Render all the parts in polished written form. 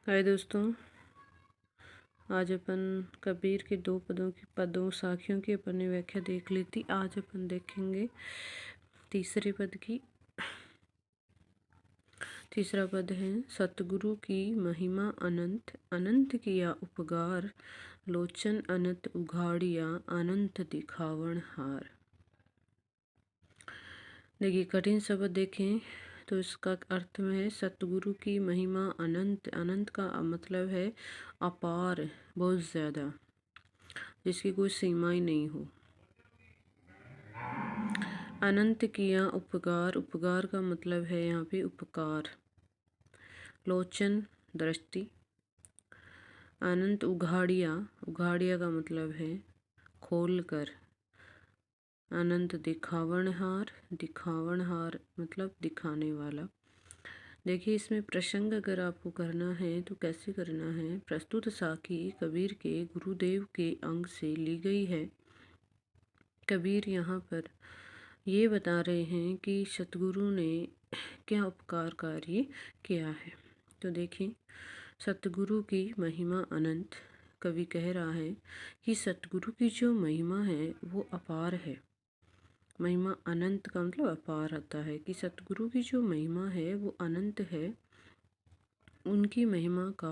हाय दोस्तों, आज अपन कबीर के दो पदों साखियों की अपन ने व्याख्या देख ली थी। आज अपन देखेंगे तीसरे पद की। तीसरा पद है, सतगुरु की महिमा अनंत, अनंत किया उपकार, लोचन अनंत उघाड़िया, अनंत दिखावन हार। देखिए, कठिन शब्द देखें तो इसका अर्थ में है सतगुरु की महिमा अनंत। अनंत का मतलब है अपार, बहुत ज़्यादा, जिसकी कोई सीमा ही नहीं हो। अनंत किया उपकार, उपकार का मतलब है यहाँ पे उपकार। लोचन दृष्टि। अनंत उघाड़िया, उघाड़िया का मतलब है खोल कर। अनंत दिखावनहार, दिखावनहार मतलब दिखाने वाला। देखिए, इसमें प्रसंग अगर आपको करना है तो कैसे करना है। प्रस्तुत साखी कबीर के गुरुदेव के अंग से ली गई है। कबीर यहाँ पर ये बता रहे हैं कि सतगुरु ने क्या उपकार कार्य किया है। तो देखिए, सतगुरु की महिमा अनंत। कवि कह रहा है कि सतगुरु की जो महिमा है वो अपार है। महिमा अनंत का मतलब अपार आता है कि सतगुरु की जो महिमा है वो अनंत है। उनकी महिमा का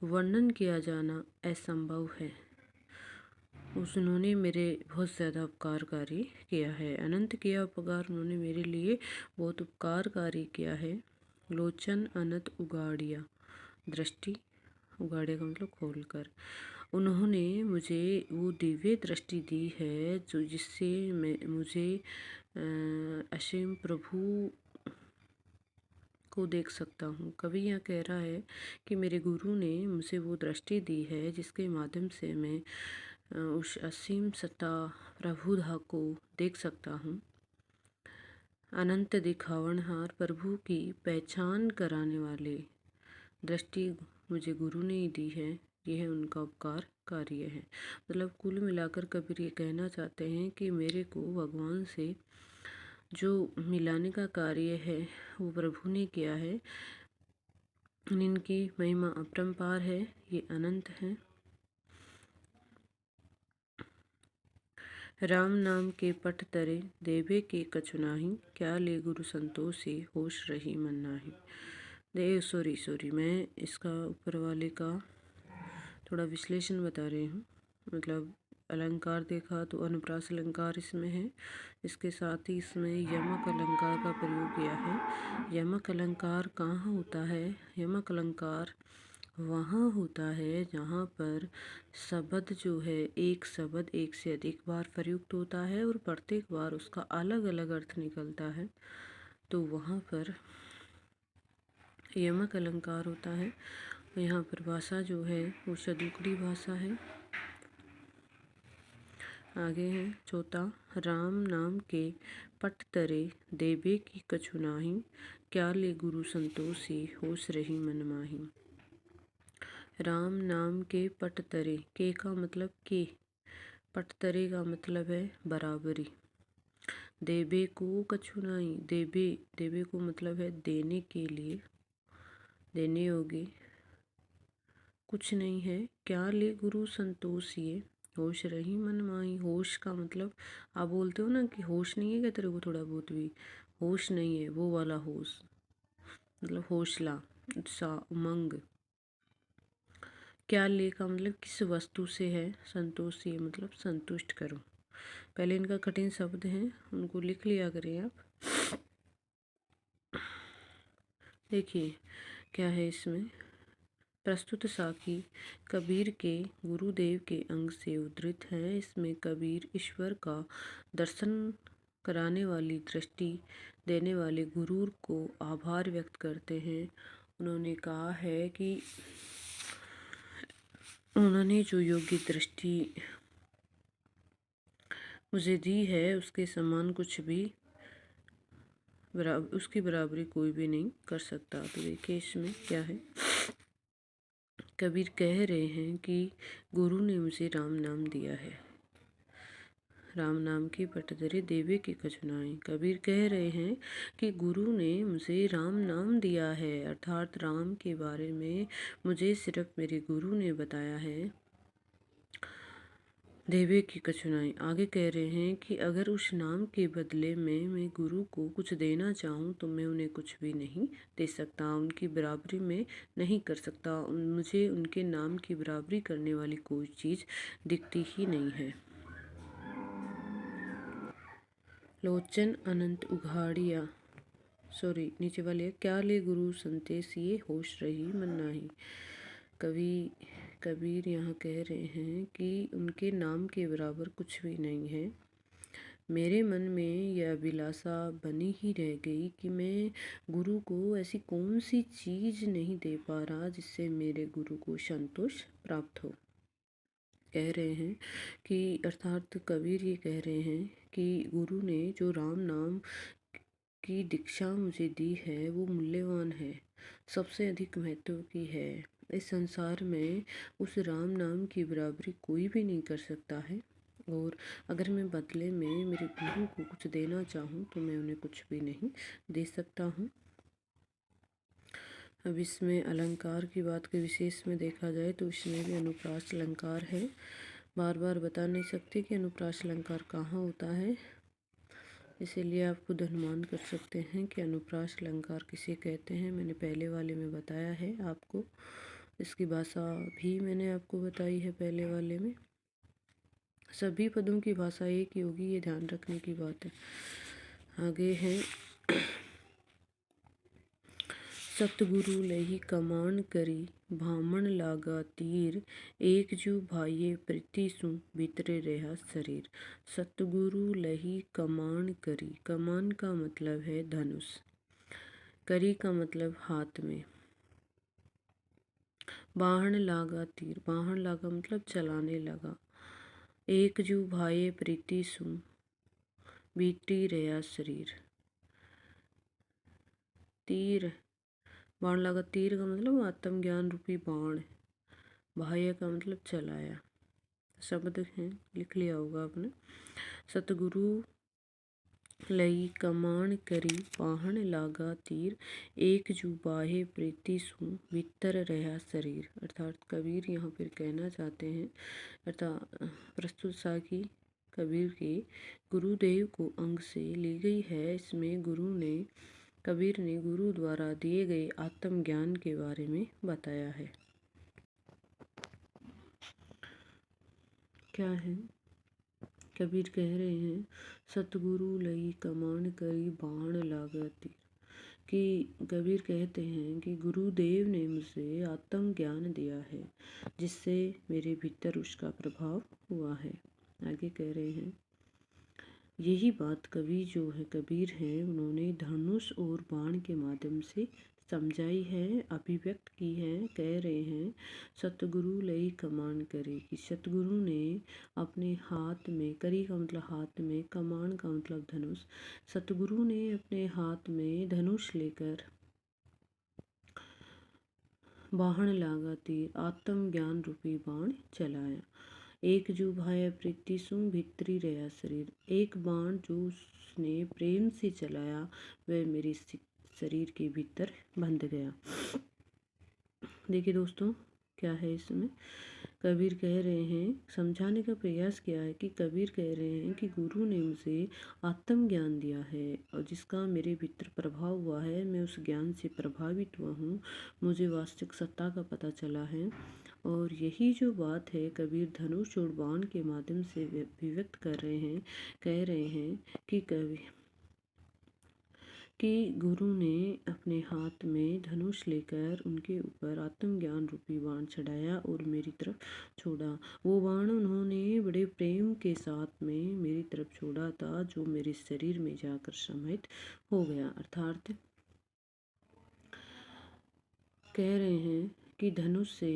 वर्णन किया जाना असंभव है। उन्होंने मेरे बहुत ज़्यादा उपकारकारी किया है। अनंत किया उपकार, उन्होंने मेरे लिए बहुत उपकारकारी किया है। लोचन अनंत उगाड़िया, दृष्टि। उगाड़िया का मतलब खोल कर। उन्होंने मुझे वो दिव्य दृष्टि दी है जो जिससे मुझे असीम प्रभु को देख सकता हूँ। कवि यह कह रहा है कि मेरे गुरु ने मुझे वो दृष्टि दी है जिसके माध्यम से मैं उस असीम सत्ता प्रभुधा को देख सकता हूँ। अनंत दिखावनहार, प्रभु की पहचान कराने वाले दृष्टि मुझे गुरु ने ही दी है। यह उनका उपकार कार्य है। मतलब कुल मिलाकर कबीर ये कहना चाहते हैं कि मेरे को भगवान से जो मिलाने का कार्य है वो प्रभु ने किया है। इनकी महिमा अपरंपार है, ये अनंत है। राम नाम के पट तरे, देवे के कछु नाही, क्या ले गुरु संतोषी, होश रही मन नाही। सॉरी मैं इसका ऊपर वाले का थोड़ा विश्लेषण बता रही हूँ। मतलब अलंकार देखा तो अनुप्रास अलंकार इसमें है। इसके साथ ही इसमें यमक अलंकार का प्रयोग किया है। यमक अलंकार कहाँ होता है? यमक अलंकार वहाँ होता है जहाँ पर शब्द जो है, एक शब्द एक से अधिक बार प्रयुक्त होता है और प्रत्येक बार उसका अलग अलग अर्थ निकलता है, तो वहाँ पर यमक अलंकार होता है। यहाँ पर भाषा जो है वो सदुकड़ी भाषा है। आगे है चौथा, राम नाम के पट तरे, देवे की कछु नाही, क्या ले गुरु संतोषी, होश रही मन माही। राम नाम के पट तरे, के का मतलब के, पट तरे का मतलब है बराबरी। देवे को कछु नाही, देवे, देवे को मतलब है देने के लिए, देने योग्य कुछ नहीं है। क्या ले गुरु संतोष, ये होश रही मन माही। होश का मतलब आप बोलते हो ना कि होश नहीं है क्या तेरे को, थोड़ा बहुत भी होश नहीं है, वो वाला होश मतलब हौसला, उत्साह, उमंग। क्या ले का मतलब किस वस्तु से है, संतोष ये मतलब संतुष्ट करो। पहले इनका कठिन शब्द है, उनको लिख लिया करें आप। देखिए क्या है इसमें। प्रस्तुत साखी कबीर के गुरुदेव के अंग से उद्धृत है। इसमें कबीर ईश्वर का दर्शन कराने वाली दृष्टि देने वाले गुरु को आभार व्यक्त करते हैं। उन्होंने कहा है कि उन्होंने जो योग्य दृष्टि मुझे दी है उसके समान कुछ भी उसकी बराबरी कोई भी नहीं कर सकता। तो देखिए इसमें क्या है। कबीर कह रहे हैं कि गुरु ने मुझे राम नाम दिया है। राम नाम की पटदरे देवे की कछुनाई। कबीर कह रहे हैं कि गुरु ने मुझे राम नाम दिया है, अर्थात राम के बारे में मुझे सिर्फ मेरे गुरु ने बताया है। देवे की कछुनाई। आगे कह रहे हैं कि अगर उस नाम के बदले में मैं गुरु को कुछ देना चाहूँ तो मैं उन्हें कुछ भी नहीं दे सकता, उनकी बराबरी में नहीं कर सकता। मुझे उनके नाम की बराबरी करने वाली कोई चीज़ दिखती ही नहीं है। लोचन अनंत उघाड़िया, सॉरी नीचे वाले, क्या ले गुरु संदेश ये होश रही मन नाही। कबीर यहाँ कह रहे हैं कि उनके नाम के बराबर कुछ भी नहीं है। मेरे मन में यह अभिलाषा बनी ही रह गई कि मैं गुरु को ऐसी कौन सी चीज़ नहीं दे पा रहा जिससे मेरे गुरु को संतोष प्राप्त हो। कह रहे हैं कि अर्थात कबीर ये कह रहे हैं कि गुरु ने जो राम नाम की दीक्षा मुझे दी है वो मूल्यवान है, सबसे अधिक महत्व की है। इस संसार में उस राम नाम की बराबरी कोई भी नहीं कर सकता है, और अगर मैं बदले में मेरे गुरु को कुछ देना चाहूँ तो मैं उन्हें कुछ भी नहीं दे सकता हूँ। अब इसमें अलंकार की बात के विशेष में देखा जाए तो इसमें भी अनुप्रास अलंकार है। बार बार बता नहीं सकते कि अनुप्रास अलंकार कहाँ होता है, इसीलिए आप खुद अनुमान कर सकते हैं कि अनुप्रास अलंकार किसे कहते हैं। मैंने पहले वाले में बताया है आपको, इसकी भाषा भी मैंने आपको बताई है पहले वाले में। सभी पदों की भाषा एक ही होगी, ये ध्यान रखने की बात है। आगे है सतगुरु लही कमान करी भामण लागा तीर, एक जू भाइये प्रीति सु भीतरे रहा शरीर। सतगुरु लही कमान करी, कमान का मतलब है धनुष, करी का मतलब हाथ में, बाहन लागा तीर, बाहन लागा मतलब चलाने लगा, एक जू भाइये प्रीति सु भीतरी रहा शरीर। तीर, बाण लगा, तीर का मतलब आत्मज्ञान रूपी बाण, बाह्य का मतलब चलाया। शब्द हैं, लिख लिया होगा आपने। सतगुरु लई कमान करी बाहन लागा तीर, एक जू बाहे प्रीति सु भीतर रहा शरीर। अर्थात कबीर यहाँ फिर कहना चाहते हैं, अर्थात प्रस्तुत साखी कबीर के गुरुदेव को अंग से ली गई है। इसमें कबीर ने गुरु द्वारा दिए गए आत्मज्ञान के बारे में बताया है। क्या है, कबीर कह रहे हैं सतगुरु लई कमान करी बाण लागा तीर, कि कबीर कहते हैं कि गुरुदेव ने मुझे आत्मज्ञान दिया है जिससे मेरे भीतर उसका प्रभाव हुआ है। आगे कह रहे हैं यही बात कबीर हैं उन्होंने धनुष और बाण के माध्यम से समझाई है, अभिव्यक्त की है। कह रहे हैं सतगुरु लई कमान करे, कि सतगुरु ने अपने हाथ में, करी का मतलब हाथ में, कमान का मतलब धनुष, सतगुरु ने अपने हाथ में धनुष लेकर बाहन लागा तीर, आत्मज्ञान रूपी बाण चलाया। एक जू भाया प्रीति सु भीतरी रहा शरीर, एक बाण जो उसने प्रेम से चलाया वह मेरे शरीर के भीतर बंध गया। देखिए दोस्तों, क्या है इसमें कबीर कह रहे हैं, समझाने का प्रयास किया है कि कबीर कह रहे हैं कि गुरु ने मुझे आत्मज्ञान दिया है और जिसका मेरे भीतर प्रभाव हुआ है, मैं उस ज्ञान से प्रभावित हुआ हूँ, मुझे वास्तविक सत्ता का पता चला है। और यही जो बात है कबीर धनुष और बाण के माध्यम से अभिव्यक्त कर रहे हैं। कह रहे हैं कि गुरु ने अपने हाथ में धनुष लेकर उनके ऊपर आत्मज्ञान रूपी बाण चढ़ाया और मेरी तरफ छोड़ा। वो बाण उन्होंने बड़े प्रेम के साथ में मेरी तरफ छोड़ा था, जो मेरे शरीर में जाकर समाहित हो गया। अर्थात कह रहे हैं कि धनुष से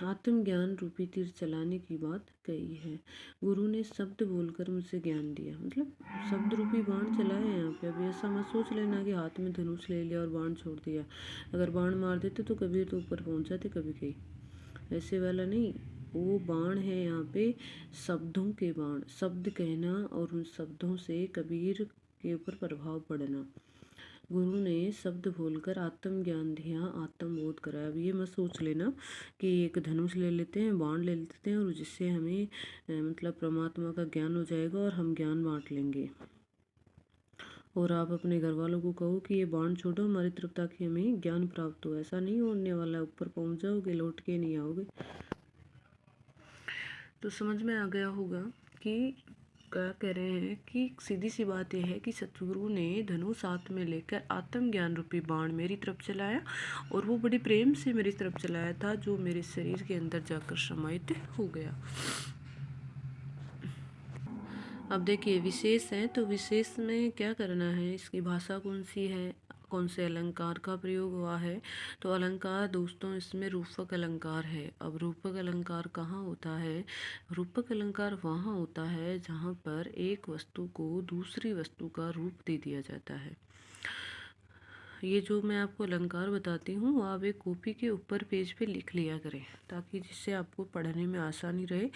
आत्मज्ञान रूपी तीर चलाने की बात कही है। गुरु ने शब्द बोलकर मुझे ज्ञान दिया, मतलब शब्द रूपी बाण चलाया यहाँ पे। अब ऐसा मत सोच लेना कि हाथ में धनुष ले लिया और बाण छोड़ दिया, अगर बाण मार देते तो कबीर तो ऊपर पहुँच जाते कभी कहीं, ऐसे वाला नहीं। वो बाण है यहाँ पे शब्दों के बाण, शब्द कहना और उन शब्दों से कबीर के ऊपर प्रभाव पड़ना। गुरु ने शब्द बोलकर आत्मज्ञान दिया, आत्मबोध कराया। अब ये मत सोच लेना कि एक धनुष ले लेते हैं, बाण ले लेते हैं और जिससे हमें मतलब परमात्मा का ज्ञान हो जाएगा और हम ज्ञान बांट लेंगे और आप अपने घर वालों को कहो कि ये बाण छोड़ो हमारी तरफ ताकि हमें ज्ञान प्राप्त हो। ऐसा नहीं होने वाला, ऊपर पहुंच जाओगे लौट के नहीं आओगे। तो समझ में आ गया होगा कि क्या कह रहे हैं कि सीधी सी बात यह है कि सतगुरु ने धनुष हाथ में लेकर आत्मज्ञान रूपी बाण मेरी तरफ चलाया और वो बड़े प्रेम से मेरी तरफ चलाया था, जो मेरे शरीर के अंदर जाकर समाहित हो गया। अब देखिए विशेष है, तो विशेष में क्या करना है, इसकी भाषा कौन सी है, कौन से अलंकार का प्रयोग हुआ है। तो अलंकार दोस्तों इसमें रूपक अलंकार है। अब रूपक अलंकार कहाँ होता है? रूपक अलंकार वहाँ होता है जहाँ पर एक वस्तु को दूसरी वस्तु का रूप दे दिया जाता है। ये जो मैं आपको अलंकार बताती हूँ आप एक कॉपी के ऊपर पेज पे लिख लिया करें ताकि जिससे आपको पढ़ने में आसानी रहे।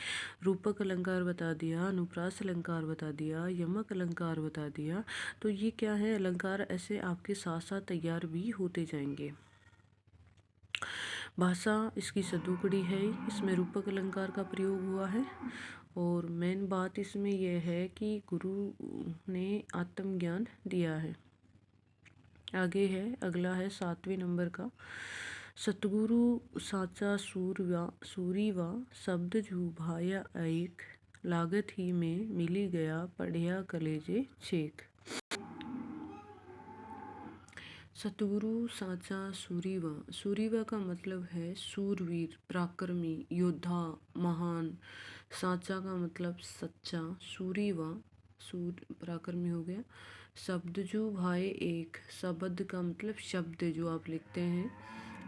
रूपक अलंकार बता दिया, अनुप्रास अलंकार बता दिया, यमक अलंकार बता दिया। तो ये क्या है, अलंकार ऐसे आपके साथ साथ तैयार भी होते जाएंगे। भाषा इसकी सदुकड़ी है, इसमें रूपक अलंकार का प्रयोग हुआ है। और मेन बात इसमें यह है कि गुरु ने आत्मज्ञान दिया है। आगे है, अगला है 7वें नंबर का। सतगुरु साचा सूरीवा शब्द जू भाया एक, लागत ही में मिली गया पढ़िया कलेजे छेक। सतगुरु साचा सूरीवा, सूरीवा का मतलब है सूरवीर, पराक्रमी, योद्धा, महान। साचा का मतलब सच्चा, सूरीवा सूर पराक्रमी हो गया। शब्द जो भाई एक, शब्द का मतलब शब्द जो आप लिखते हैं,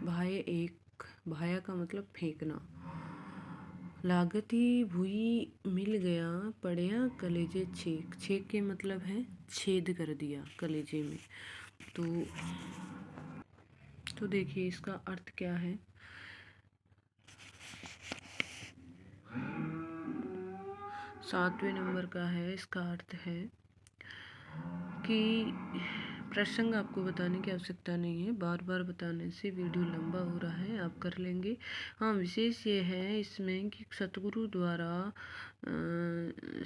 भाई एक, भाया का मतलब फेंकना। लागती भुई मिल गया पढ़िया कलेजे छेक, छेक के मतलब है छेद कर दिया कलेजे में। तो देखिए इसका अर्थ क्या है। 7वें नंबर का है, इसका अर्थ है कि प्रसंग आपको बताने की आवश्यकता नहीं है, बार बार बताने से वीडियो लंबा हो रहा है, आप कर लेंगे। हाँ विशेष ये है इसमें कि सतगुरु द्वारा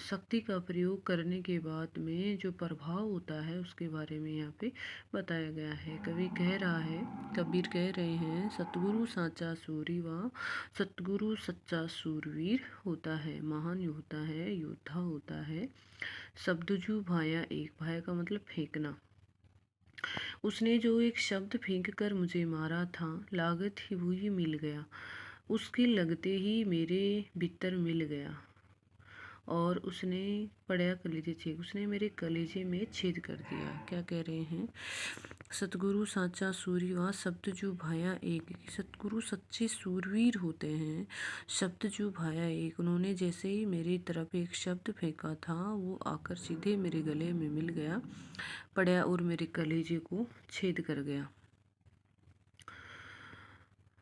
शक्ति का प्रयोग करने के बाद में जो प्रभाव होता है उसके बारे में यहाँ पे बताया गया है। कवि कह रहा है, कबीर कह रहे हैं, सतगुरु साचा सूरीवा, सतगुरु सच्चा सूरवीर होता है, महान होता है, योद्धा होता है। शब्दजू भाया एक, भाया का मतलब फेंकना। उसने जो एक शब्द फेंक कर मुझे मारा था, लागत ही वही मिल गया, उसके लगते ही मेरे भीतर मिल गया। और उसने पढ़िया कलेजे छेद, उसने मेरे कलेजे में छेद कर दिया। क्या कह रहे हैं, सतगुरु साचा सूरीवा शब्द जो भाया एक, सतगुरु सच्चे सूरवीर होते हैं। शब्द जो भाया एक, उन्होंने जैसे ही मेरी तरफ एक शब्द फेंका था वो आकर सीधे मेरे गले में मिल गया, पड़ा और मेरे कलेजे को छेद कर गया।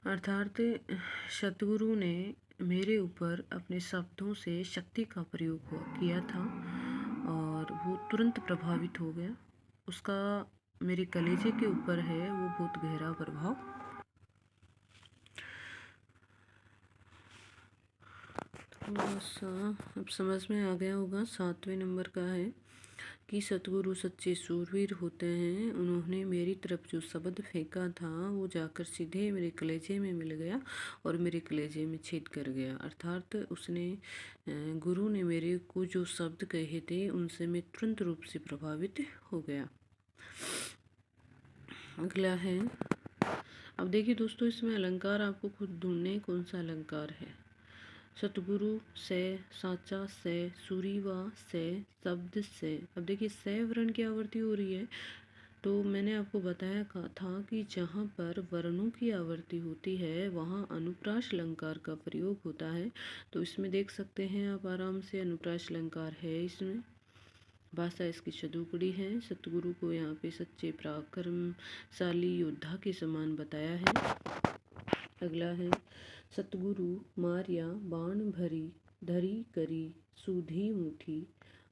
अर्थात सतगुरु ने मेरे ऊपर अपने शब्दों से शक्ति का प्रयोग किया था और वो तुरंत प्रभावित हो गया। उसका मेरे कलेजे के ऊपर है वो बहुत गहरा प्रभाव। अब समझ में आ गया होगा। 7वें नंबर का है कि सतगुरु सच्चे सूरवीर होते हैं। उन्होंने मेरी तरफ जो शब्द फेंका था वो जाकर सीधे मेरे कलेजे में मिल गया और मेरे कलेजे में छेद कर गया। अर्थात उसने गुरु ने मेरे को जो शब्द कहे थे उनसे मैं तुरंत रूप से प्रभावित हो गया। अगला है, अब देखिए दोस्तों इसमें अलंकार आपको खुद ढूंढने कौन सा अलंकार है। सतगुरु से, साचा से, सूरीवा से, शब्द से। अब देखिए से वर्ण की आवृत्ति हो रही है, तो मैंने आपको बताया था कि जहाँ पर वर्णों की आवृत्ति होती है वहाँ अनुप्रास अलंकार का प्रयोग होता है। तो इसमें देख सकते हैं आप आराम से, अनुप्रास अलंकार है इसमें। भाषा इसकी सदुकड़ी है। सतगुरु को यहाँ पे सच्चे पराक्रमशाली योद्धा के समान बताया है। अगला है, सतगुरु मारिया बाण भरी, धरी करी सूधी मुठी,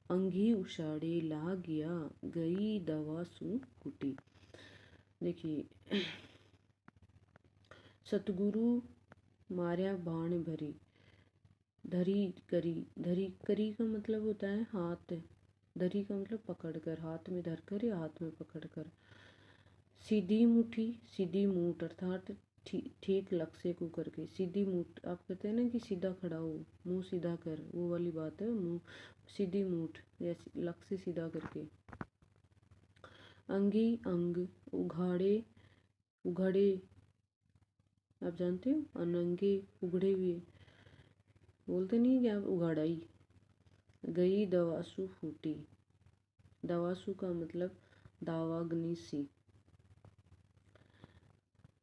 अंगी उछाड़े ला गया, गई दवा सू कुटी। देखिए, सतगुरु मारिया बाण भरी, धरी करी का मतलब होता है हाथ, धरी का मतलब पकड़कर, हाथ में धरकर या हाथ में पकड़कर। सीधी मुठी, सीधी मूठ अर्थात ठीक लक्ष्य को करके। सीधी मूठ, आप कहते हैं ना कि सीधा खड़ा हो, मुंह सीधा कर, वो वाली बात है। मुंह सीधी मूठ या लक्ष्य सीधा करके। अंगी अंग, उघाड़े उघाड़े, आप जानते हो अनंगे उघड़े हुए बोलते नहीं कि आप उघाड़ाई। गई दवासु फूटी, दवासु का मतलब दावाग्नि सी।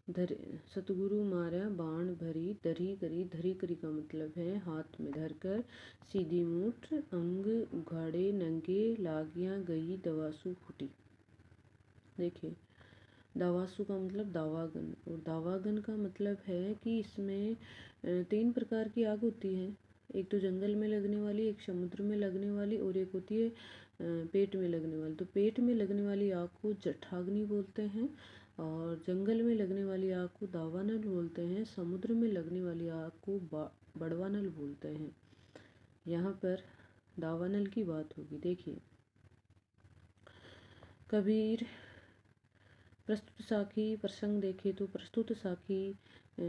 सतगुरु मारा बाण भरी, धरी करी का मतलब है हाथ में धरकर, सीधी मूठ, अंग उघाड़े नंगे, लागियां गई दवासु फूटी। देखिए, दावासु का मतलब दावागन, और दावागन का मतलब है कि इसमें 3 प्रकार की आग होती है। एक तो जंगल में लगने वाली, एक समुद्र में लगने वाली, और एक होती है पेट में लगने वाली। तो पेट में लगने वाली आग को जठराग्नि बोलते हैं, और जंगल में लगने वाली आग को दावानल बोलते हैं। समुद्र में लगने वाली आग को बड़वानल बोलते हैं। यहाँ पर दावानल की बात होगी। देखिए, कबीर प्रस्तुत साखी प्रसंग देखें तो प्रस्तुत साखी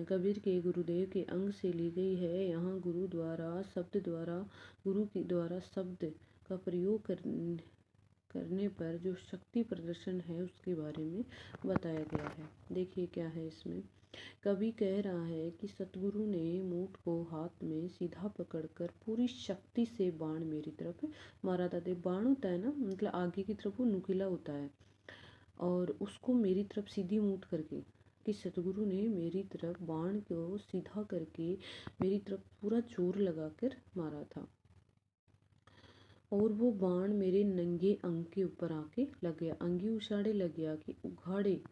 कबीर के गुरुदेव के अंग से ली गई है। यहाँ गुरु की द्वारा शब्द का प्रयोग करने पर जो शक्ति प्रदर्शन है उसके बारे में बताया गया है। देखिए क्या है इसमें। कवि कह रहा है कि सतगुरु ने मूठ को हाथ में सीधा पकड़कर पूरी शक्ति से बाण मेरी तरफ मारा था। बाण होता है ना, मतलब आगे की तरफ वो नुकीला होता है, और उसको मेरी तरफ सीधी मूठ करके, कि सतगुरु ने मेरी तरफ बाण को सीधा करके मेरी तरफ पूरा जोर लगाकर मारा था, और वो बाण मेरे नंगे अंग के ऊपर आके लग गया। अंगी उछाड़े लग गया, कि उघाड़े,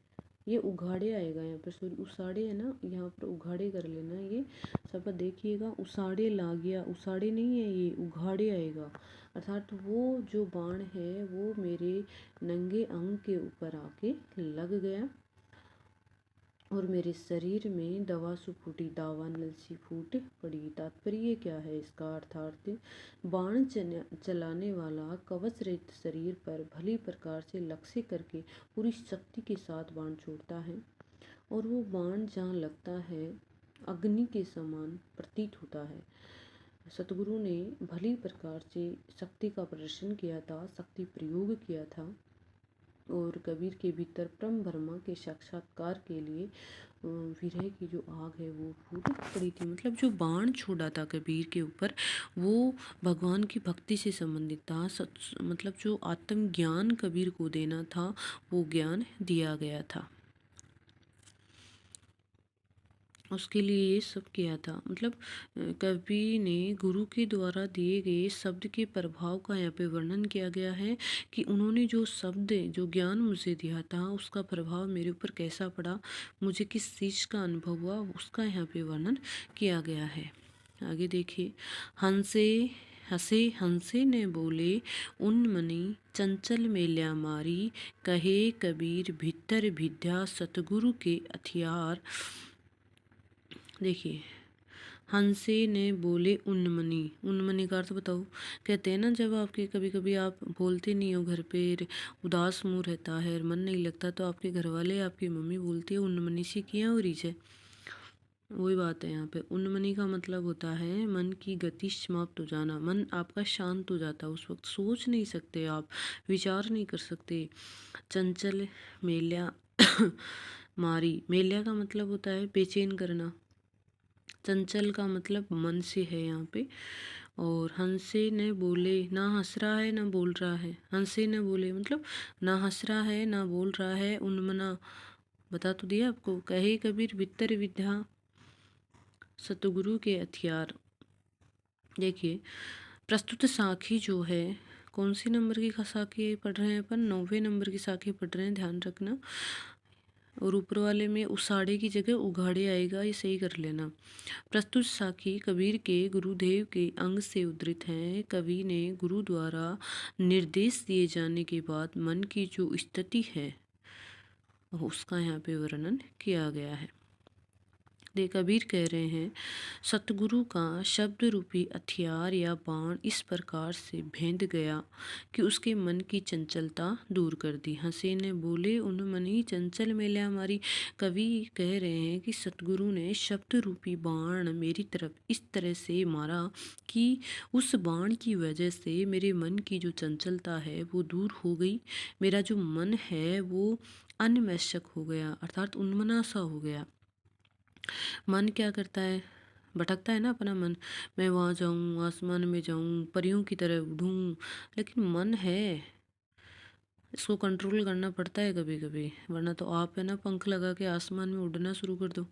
ये उघाड़े आएगा यहाँ पर, सॉरी उसाड़े है ना, यहाँ पर उघाड़े कर लेना। ये सब देखिएगा, उसाड़े ला गया, उसाड़े नहीं है, ये उघाड़े आएगा। अर्थात वो जो बाण है वो मेरे नंगे अंग के ऊपर आके लग गया, और मेरे शरीर में दवासु फूटी, दावानल सी फूट पड़ी। तात्पर्य क्या है इसका? अर्थात बाण चलाने वाला कवच रहित शरीर पर भली प्रकार से लक्ष्य करके पूरी शक्ति के साथ बाण छोड़ता है, और वो बाण जहाँ लगता है अग्नि के समान प्रतीत होता है। सतगुरु ने भली प्रकार से शक्ति का प्रदर्शन किया था, शक्ति प्रयोग किया था, और कबीर के भीतर परम ब्रह्मा के साक्षात्कार के लिए विरह की जो आग है वो फूट पड़ी थी। मतलब जो बाण छोड़ा था कबीर के ऊपर वो भगवान की भक्ति से संबंधित था। मतलब जो आत्मज्ञान कबीर को देना था वो ज्ञान दिया गया था, उसके लिए ये सब किया था। मतलब कवि ने गुरु के द्वारा दिए गए शब्द के प्रभाव का यहाँ पे वर्णन किया गया है, कि उन्होंने जो शब्द, जो ज्ञान मुझे दिया था उसका प्रभाव मेरे ऊपर कैसा पड़ा, मुझे किस चीज़ का अनुभव हुआ, उसका यहाँ पे वर्णन किया गया है। आगे देखिए। हंसे ने बोले उन्मनी, चंचल मेल्या मारी, कहे कबीर भीतर विद्या सतगुरु के हथियार। देखिए, हंसे ने बोले उन्मनी, उन्मनी का अर्थ बताओ। कहते हैं ना, जब आपके कभी कभी आप बोलते नहीं हो, घर पे उदास मुँह रहता है और मन नहीं लगता, तो आपके घर वाले, आपकी मम्मी बोलती है उन्मनी सी किया हो रही है। वही बात है यहाँ पे। उन्मनी का मतलब होता है मन की गति समाप्त हो जाना, मन आपका शांत हो जाता है, उस वक्त सोच नहीं सकते आप, विचार नहीं कर सकते। चंचल मेल्या मारी, मेल्या का मतलब होता है बेचैन करना, चंचल का मतलब मन से है यहाँ पे। और हंसे ने बोले, ना हंस रहा है ना बोल रहा है, हंसे ने बोले मतलब ना हंस रहा है ना बोल रहा है। उन्मना बता तो दिया आपको। कहे कबीर भीतर विद्या सतगुरु के हथियार। देखिए, प्रस्तुत साखी जो है, कौन सी नंबर की साखी पढ़ रहे हैं अपन? 9वें नंबर की साखी पढ़ रहे हैं, ध्यान रखना। और ऊपर वाले में उसाड़े की जगह उघाड़े आएगा, ये सही कर लेना। प्रस्तुत साखी कबीर के गुरुदेव के अंग से उद्धृत हैं। कवि ने गुरु द्वारा निर्देश दिए जाने के बाद मन की जो स्थिति है उसका यहाँ पे वर्णन किया गया है। दे कबीर कह रहे हैं, सतगुरु का शब्द रूपी हथियार या बाण इस प्रकार से भेद गया कि उसके मन की चंचलता दूर कर दी। हंसे ने बोले उन मन ही चंचल मेल्या हमारी। कवि कह रहे हैं कि सतगुरु ने शब्द रूपी बाण मेरी तरफ इस तरह से मारा कि उस बाण की वजह से मेरे मन की जो चंचलता है वो दूर हो गई। मेरा जो मन है वो अनमैशक हो गया, अर्थात उन्मना सा हो गया। मन क्या करता है, भटकता है ना अपना मन। मैं वहाँ जाऊँ, आसमान में जाऊँ, परियों की तरह उड़ूँ, लेकिन मन है, इसको कंट्रोल करना पड़ता है कभी कभी, वरना तो आप है ना पंख लगा के आसमान में उड़ना शुरू कर दो।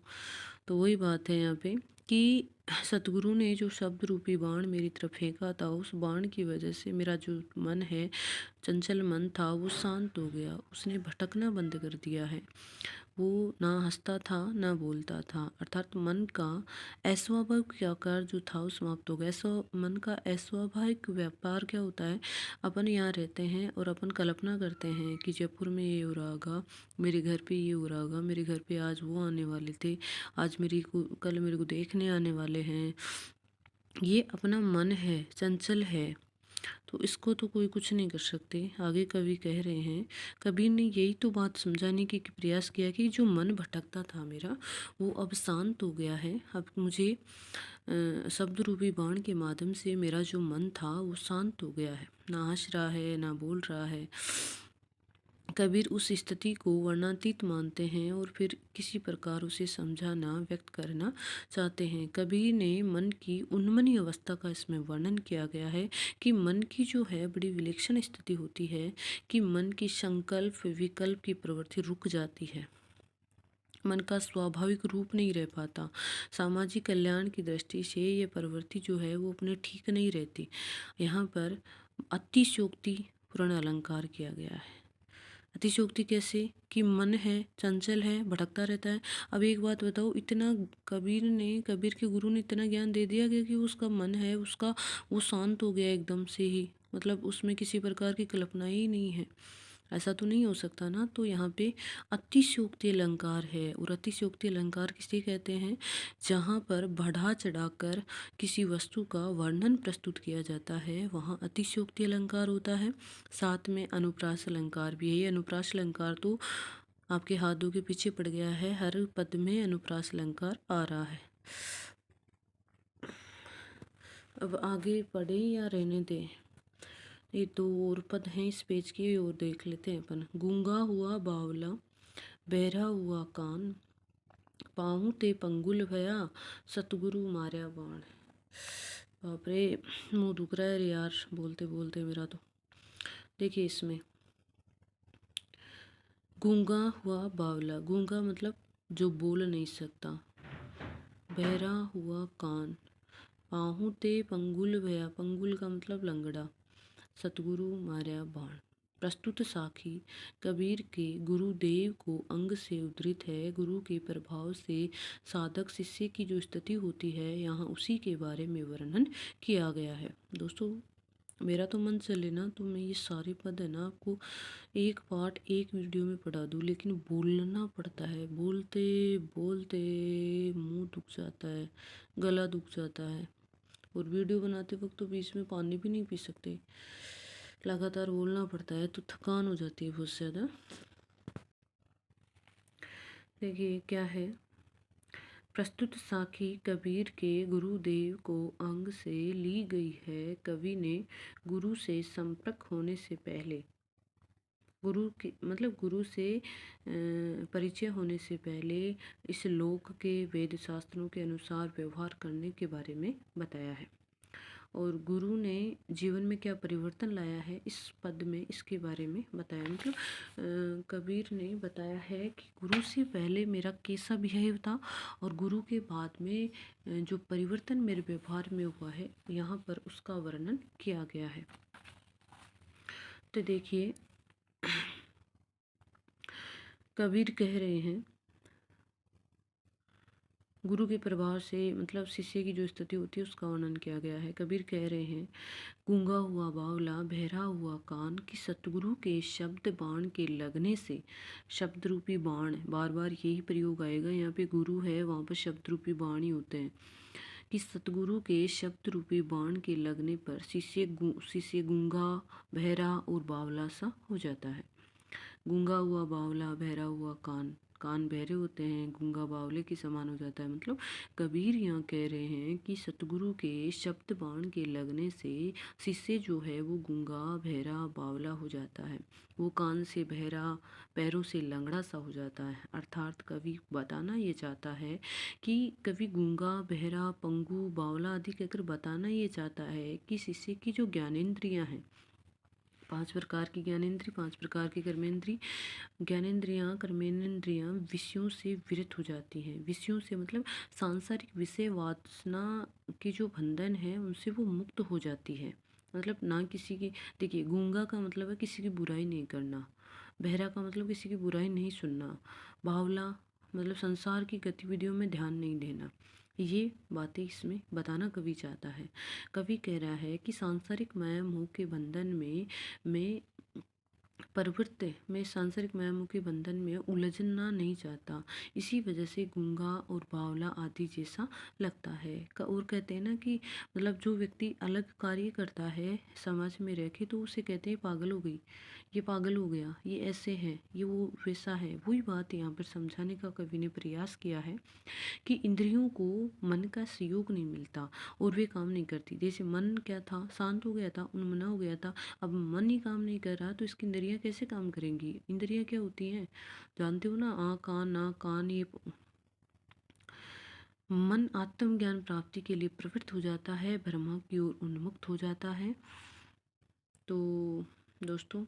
तो वही बात है यहाँ पे कि सतगुरु ने जो शब्द रूपी बाण मेरी तरफ फेंका था, उस बाण की वजह से मेरा जो मन है, चंचल मन था, वो शांत हो गया। उसने भटकना बंद कर दिया है। वो ना हंसता था ना बोलता था, अर्थात मन का अस्वाभाविक आकार जो था वो समाप्त हो गया। मन का अस्वाभाविक व्यापार क्या होता है, अपन यहाँ रहते हैं और अपन कल्पना करते हैं कि जयपुर में ये हो रहा होगा, मेरे घर पे ये हो रहा होगा, मेरे घर पे आज वो आने वाले थे, आज कल मेरे को देखने आने वाले हैं। ये अपना मन है, चंचल है, तो इसको तो कोई कुछ नहीं कर सकते। आगे कवि कह रहे हैं, कबीर ने यही तो बात समझाने की प्रयास किया कि जो मन भटकता था मेरा वो अब शांत हो गया है। अब मुझे शब्द रूपी बाण के माध्यम से मेरा जो मन था वो शांत हो गया है, ना हंस रहा है ना बोल रहा है। कबीर उस स्थिति को वर्णातीत मानते हैं और फिर किसी प्रकार उसे समझाना, व्यक्त करना चाहते हैं। कबीर ने मन की उन्मनी अवस्था का इसमें वर्णन किया गया है कि मन की जो है बड़ी विलक्षण स्थिति होती है कि मन की संकल्प विकल्प की प्रवृत्ति रुक जाती है, मन का स्वाभाविक रूप नहीं रह पाता। सामाजिक कल्याण की दृष्टि से ये प्रवृत्ति जो है वो अपने ठीक नहीं रहती। यहाँ पर अतिशयोक्ति पूर्ण अलंकार किया गया है। अतिशयोक्ति कैसे कि मन है, चंचल है, भटकता रहता है। अब एक बात बताओ, इतना कबीर के गुरु ने इतना ज्ञान दे दिया कि उसका मन है, उसका वो शांत हो गया एकदम से ही, मतलब उसमें किसी प्रकार की कल्पना ही नहीं है। ऐसा तो नहीं हो सकता ना। तो यहाँ पे अतिशयोक्ति अलंकार है। और अतिशयोक्ति अलंकार किसे कहते हैं, जहाँ पर बढ़ा चढ़ाकर किसी वस्तु का वर्णन प्रस्तुत किया जाता है, वहाँ अतिशयोक्ति अलंकार होता है। साथ में अनुप्रास अलंकार भी है। ये अनुप्रास अलंकार तो आपके हाथों के पीछे पड़ गया है, हर पद में अनुप्रास अलंकार आ रहा है। अब आगे पढ़े या रहने दें, ये दो और पद हैं इस पेज के, और देख लेते हैं अपन। गूंगा हुआ बावला, बहरा हुआ कान, पाहूं ते पंगुल भया, सतगुरु मार्या बाण। बाप रे, मुंह दुख रहा है यार बोलते बोलते मेरा तो। देखिए इसमें गूंगा हुआ बावला, गूंगा मतलब जो बोल नहीं सकता, बहरा हुआ कान, पाहूं ते पंगुल भया, पंगुल का मतलब लंगड़ा, सतगुरु मार्या बाण। प्रस्तुत साखी कबीर के गुरुदेव को अंग से उद्धृत है। गुरु के प्रभाव से साधक शिष्य की जो स्थिति होती है, यहाँ उसी के बारे में वर्णन किया गया है। दोस्तों मेरा तो मन चले ना तो मैं ये सारे पद है ना आपको एक पार्ट एक वीडियो में पढ़ा दूँ, लेकिन बोलना पड़ता है, बोलते बोलते मुंह दुख जाता है, गला दुख जाता है। और वीडियो बनाते वक्त तो बीच में पानी भी नहीं पी सकते, लगातार बोलना पड़ता है, तो थकान हो जाती है बहुत ज़्यादा। देखिए क्या है, प्रस्तुत साखी कबीर के गुरुदेव को अंग से ली गई है। कवि ने गुरु से संपर्क होने से पहले, गुरु से परिचय होने से पहले इस लोक के वेद शास्त्रों के अनुसार व्यवहार करने के बारे में बताया है। और गुरु ने जीवन में क्या परिवर्तन लाया है इस पद में, इसके बारे में बताया। मतलब कबीर ने बताया है कि गुरु से पहले मेरा कैसा बिहेव था और गुरु के बाद में जो परिवर्तन मेरे व्यवहार में हुआ है, यहाँ पर उसका वर्णन किया गया है। तो देखिए कबीर कह रहे हैं, गुरु के प्रभाव से मतलब शिष्य की जो स्थिति होती है उसका वर्णन किया गया है। कबीर कह रहे हैं, गूंगा हुआ बावला, बहरा हुआ कान, कि सतगुरु के शब्द बाण के लगने से, शब्द रूपी बाण, बार बार यही प्रयोग आएगा, यहाँ पे गुरु है वहाँ पर शब्द रूपी बाण ही होते हैं, कि सतगुरु के शब्द रूपी बाण के लगने पर शिष्य गूंगा, बहरा और बावला सा हो जाता है। गूंगा हुआ बावला, बहरा हुआ कान, कान बहरे होते हैं, गूंगा बावले के समान हो जाता है। मतलब कबीर यहाँ कह रहे हैं कि सतगुरु के शब्द बाण के लगने से शिष्य जो है वो गूंगा, बहरा, बावला हो जाता है। वो कान से बहरा, पैरों से लंगड़ा सा हो जाता है। अर्थात कवि बताना ये चाहता है कि कवि गूंगा, बहरा, पंगु, बावला आदि कहकर बताना ये चाहता है कि शिष्य की जो ज्ञानेंद्रियाँ हैं, 5 प्रकार की ज्ञानेंद्री, 5 प्रकार की कर्मेंद्री, ज्ञानेंद्रियाँ, कर्मेंद्रियाँ विषयों से विरत हो जाती हैं। विषयों से मतलब सांसारिक विषय वासना के जो बंधन है उनसे वो मुक्त हो जाती है। मतलब ना किसी की, देखिए गूंगा का मतलब है किसी की बुराई नहीं करना, बहरा का मतलब किसी की बुराई नहीं सुनना, बावला मतलब संसार की गतिविधियों में ध्यान नहीं देना। ये बातें इसमें बताना कवि चाहता है। कवि कह रहा है कि सांसारिक माया मोह के बंधन में मैं प्रवृत्त, मैं सांसारिक मायामोह के बंधन में उलझना नहीं चाहता, इसी वजह से गूंगा और बावला आदि जैसा लगता है। और कहते हैं ना कि मतलब जो व्यक्ति अलग कार्य करता है समाज में रह के तो उसे कहते हैं पागल हो गई, ये पागल हो गया, ये ऐसे है, ये वो वैसा है। वही बात यहाँ पर समझाने का कवि ने प्रयास किया है कि इंद्रियों को मन का सहयोग नहीं मिलता और वे काम नहीं करती। जैसे मन क्या था, शांत हो गया था, उन्मना हो गया था, अब मन ही काम नहीं कर रहा तो इसकी इंद्रियां कैसे काम करेंगी। इंद्रियां क्या होती हैं जानते हो ना, आँख, कान, नाक, कान, ये मन आत्मज्ञान प्राप्ति के लिए प्रवृत्त हो जाता है, ब्रह्मा की ओर उन्मुक्त हो जाता है। तो दोस्तों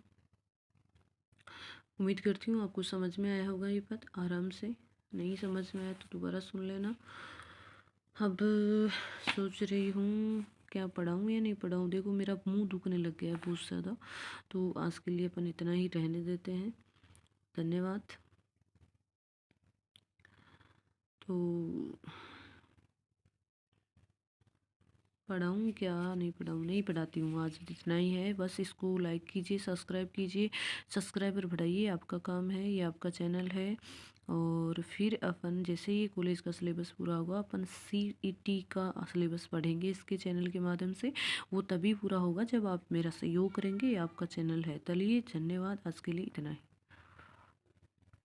उम्मीद करती हूँ आपको समझ में आया होगा ये पद आराम से। नहीं समझ में आया तो दोबारा सुन लेना। अब सोच रही हूँ क्या पढ़ाऊँ या नहीं पढ़ाऊँ। देखो मेरा मुंह दुखने लग गया है बहुत ज़्यादा, तो आज के लिए अपन इतना ही रहने देते हैं। धन्यवाद। तो पढ़ाऊँ क्या नहीं पढ़ाऊँ, नहीं पढ़ाती हूँ, आज इतना ही है बस। इसको लाइक कीजिए, सब्सक्राइब कीजिए, सब्सक्राइबर बढ़ाइए, आपका काम है, ये आपका चैनल है। और फिर अपन जैसे ही कॉलेज का सिलेबस पूरा होगा अपन CET का सिलेबस पढ़ेंगे इसके चैनल के माध्यम से। वो तभी पूरा होगा जब आप मेरा सहयोग करेंगे, ये आपका चैनल है। चलिए धन्यवाद, आज के लिए इतना ही।